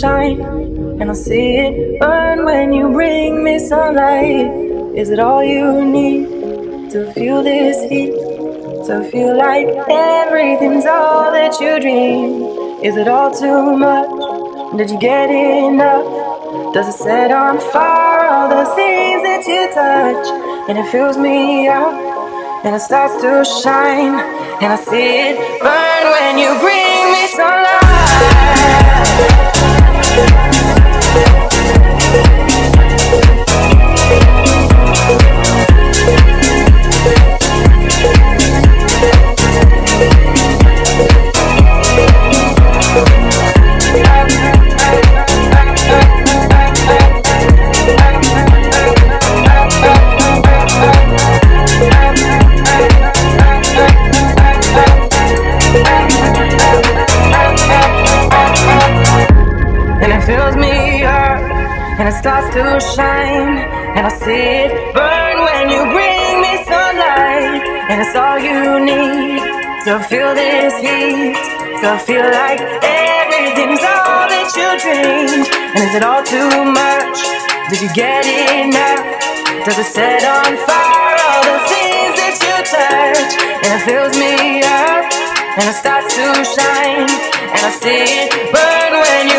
shine, and I see it burn when you bring me sunlight. Is it all you need to feel this heat? To feel like everything's all that you dream? Is it all too much? Did you get enough? Does it set on fire all the things that you touch? And it fills me up, and it starts to shine, and I see it burn when you bring me sunlight. Fills me up, and it starts to shine, and I see it burn when you bring me sunlight. And it's all you need to feel this heat, to feel like everything's all that you dreamed. And is it all too much? Did you get enough? Does it set on fire all the things that you touch? And it fills me up, and it starts to shine, and I see it burn when you